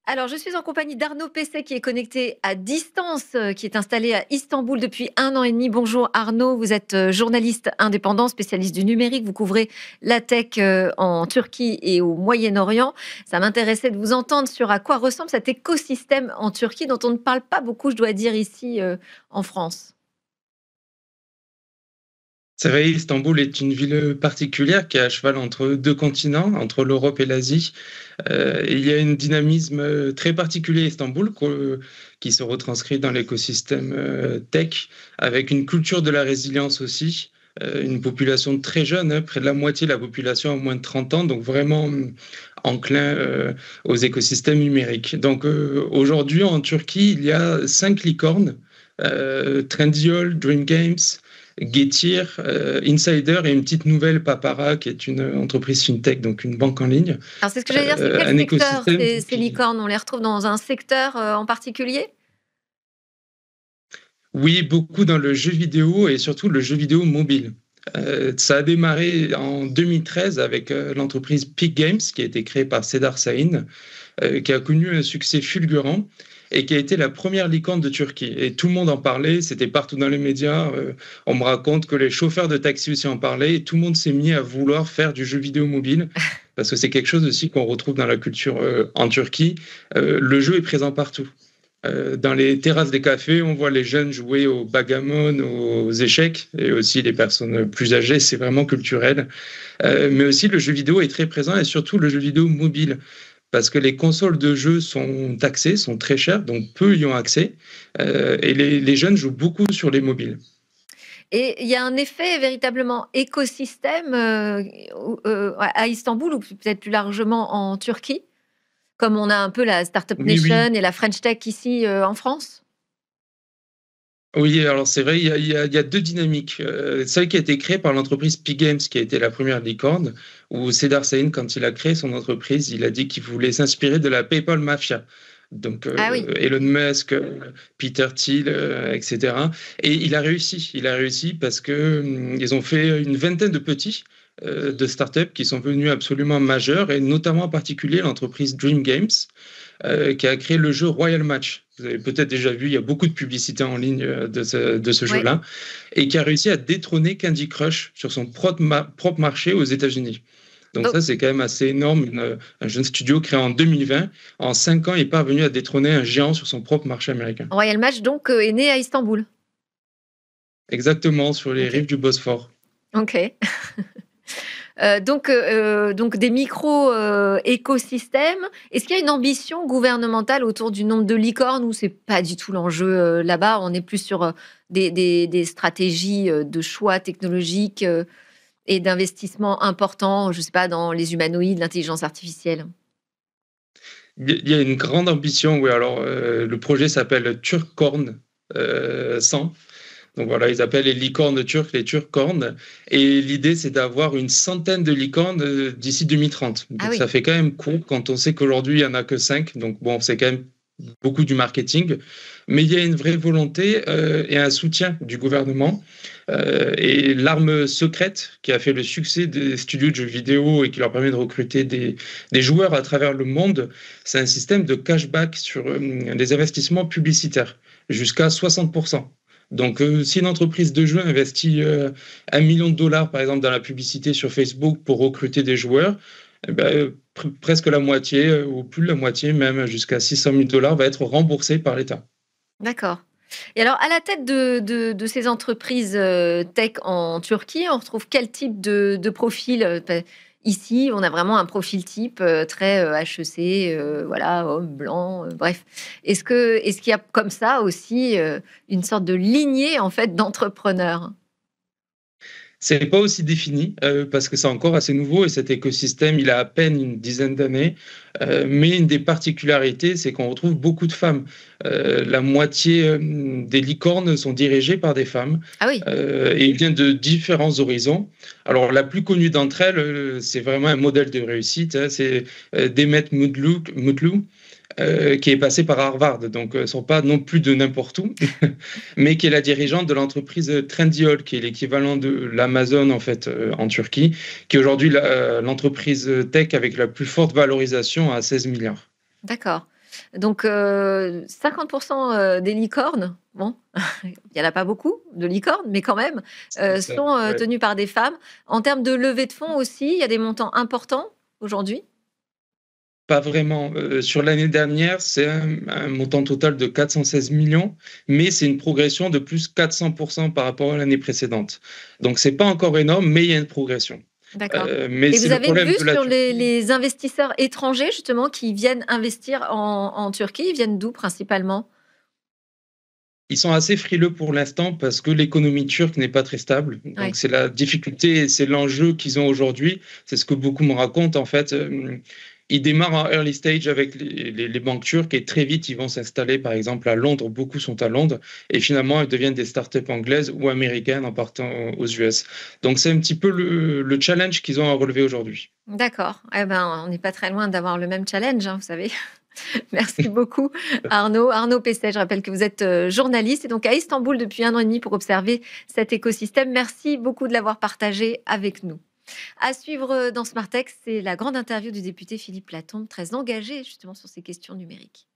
Alors, je suis en compagnie d'Arnaud Pesset qui est connecté à distance, qui est installé à Istanbul depuis 1 an et demi. Bonjour Arnaud, vous êtes journaliste indépendant, spécialiste du numérique. Vous couvrez la tech en Turquie et au Moyen-Orient. Ça m'intéressait de vous entendre sur à quoi ressemble cet écosystème en Turquie dont on ne parle pas beaucoup, je dois dire, ici en France. C'est vrai, Istanbul est une ville particulière qui est à cheval entre deux continents, entre l'Europe et l'Asie. Et il y a un dynamisme très particulier à Istanbul qui se retranscrit dans l'écosystème tech, avec une culture de la résilience aussi, une population très jeune, hein, près de la moitié de la population a moins de 30 ans, donc vraiment enclin aux écosystèmes numériques. Donc aujourd'hui en Turquie, il y a 5 licornes, Trendyol, Dream Games, Getir, Insider et une petite nouvelle, Papara, qui est une entreprise fintech, donc une banque en ligne. Alors, c'est ce que j'allais dire, c'est quel Un secteur écosystème ces qui... licornes? On les retrouve dans un secteur en particulier? Oui, beaucoup dans le jeu vidéo et surtout le jeu vidéo mobile. Ça a démarré en 2013 avec l'entreprise Peak Games, qui a été créée par Cedar Sain, qui a connu un succès fulgurant et qui a été la première licorne de Turquie. Et tout le monde en parlait, c'était partout dans les médias. On me raconte que les chauffeurs de taxi aussi en parlaient et tout le monde s'est mis à vouloir faire du jeu vidéo mobile parce que c'est quelque chose aussi qu'on retrouve dans la culture en Turquie. Le jeu est présent partout. Dans les terrasses des cafés, on voit les jeunes jouer au bagamon, aux échecs, et aussi les personnes plus âgées, c'est vraiment culturel. Mais aussi le jeu vidéo est très présent, et surtout le jeu vidéo mobile, parce que les consoles de jeux sont taxées, sont très chères, donc peu y ont accès, et les jeunes jouent beaucoup sur les mobiles. Et il y a un effet véritablement écosystème à Istanbul ou peut-être plus largement en Turquie, comme on a un peu la Startup Oui, oui. Nation et la French Tech ici en France. Oui, alors c'est vrai, il y a deux dynamiques. Celle qui a été créée par l'entreprise Peak Games, qui a été la première licorne, où Cedar Sain, quand il a créé son entreprise, il a dit qu'il voulait s'inspirer de la PayPal Mafia. Donc Ah oui, Elon Musk, Peter Thiel, etc. Et il a réussi. Il a réussi parce que ils ont fait une vingtaine de petits de startups qui sont devenus absolument majeurs, et notamment en particulier l'entreprise Dream Games, qui a créé le jeu Royal Match. Vous avez peut-être déjà vu, il y a beaucoup de publicités en ligne de ce oui. jeu-là, et qui a réussi à détrôner Candy Crush sur son propre marché aux États-Unis. Donc Donc, ça, c'est quand même assez énorme. Un jeune studio créé en 2020, en 5 ans, est parvenu à détrôner un géant sur son propre marché américain. Royal Match donc est né à Istanbul. Exactement, sur les Ok, rives du Bosphore. ok. Donc des micro-écosystèmes. Est-ce qu'il y a une ambition gouvernementale autour du nombre de licornes ou c'est pas du tout l'enjeu là-bas? On est plus sur des stratégies de choix technologiques et d'investissement importants, je sais pas, dans les humanoïdes, l'intelligence artificielle. Il y a une grande ambition, oui. Alors, le projet s'appelle Turkorn 100. Donc voilà, ils appellent les licornes turques les turcornes. Et l'idée, c'est d'avoir une centaine de licornes d'ici 2030. Ah Donc ça oui, fait quand même court quand on sait qu'aujourd'hui, il n'y en a que 5. Donc bon, c'est quand même beaucoup du marketing. Mais il y a une vraie volonté et un soutien du gouvernement. Et l'arme secrète qui a fait le succès des studios de jeux vidéo et qui leur permet de recruter des joueurs à travers le monde, c'est un système de cashback sur les investissements publicitaires, jusqu'à 60%. Donc, si une entreprise de jeux investit 1 million de dollars, par exemple, dans la publicité sur Facebook pour recruter des joueurs, eh ben, presque la moitié, ou plus de la moitié, même jusqu'à 600 000 dollars, va être remboursée par l'État. d'accord. Et alors, à la tête de ces entreprises tech en Turquie, on retrouve quel type de profil ici, on a vraiment un profil type très HEC, voilà, homme blanc, bref. Est-ce qu'il y a comme ça aussi une sorte de lignée en fait d'entrepreneurs? C'est pas aussi défini parce que c'est encore assez nouveau et cet écosystème, il a à peine une dizaine d'années. Mais une des particularités, c'est qu'on retrouve beaucoup de femmes. La moitié des licornes sont dirigées par des femmes Ah oui, et ils viennent de différents horizons. Alors, la plus connue d'entre elles, c'est vraiment un modèle de réussite, hein, c'est Demet Mutlu, qui est passée par Harvard, donc ne sont pas non plus de n'importe où, mais qui est la dirigeante de l'entreprise Trendyol, qui est l'équivalent de l'Amazon en fait en Turquie, qui est aujourd'hui l'entreprise tech avec la plus forte valorisation à 16 milliards. d'accord. Donc 50% des licornes, bon, il y en a pas beaucoup de licornes, mais quand même, C'est ça, sont, ouais. tenues par des femmes. En termes de levée de fonds aussi, il y a des montants importants aujourd'hui? Pas vraiment. Sur l'année dernière, c'est un montant total de 416 millions, mais c'est une progression de plus 400% par rapport à l'année précédente. Donc c'est pas encore énorme, mais il y a une progression. D'accord. Mais Et c'est vous le avez problème vu de la sur les Turquie. les investisseurs étrangers justement qui viennent investir en Turquie, ils viennent d'où principalement? Ils sont assez frileux pour l'instant parce que l'économie turque n'est pas très stable. Donc Ouais, c'est la difficulté et c'est l'enjeu qu'ils ont aujourd'hui. C'est ce que beaucoup me racontent en fait. Ils démarrent en early stage avec les banques turques et très vite ils vont s'installer par exemple à Londres. Beaucoup sont à Londres et finalement ils deviennent des startups anglaises ou américaines en partant aux US. Donc c'est un petit peu le challenge qu'ils ont à relever aujourd'hui. d'accord. Eh ben, on n'est pas très loin d'avoir le même challenge, hein, vous savez? Merci beaucoup Arnaud. Arnaud Pesset, je rappelle que vous êtes, journaliste et donc à Istanbul depuis 1 an et demi pour observer cet écosystème. Merci beaucoup de l'avoir partagé avec nous. À suivre, dans Smart Tech, c'est la grande interview du député Philippe Latombe, très engagé justement sur ces questions numériques.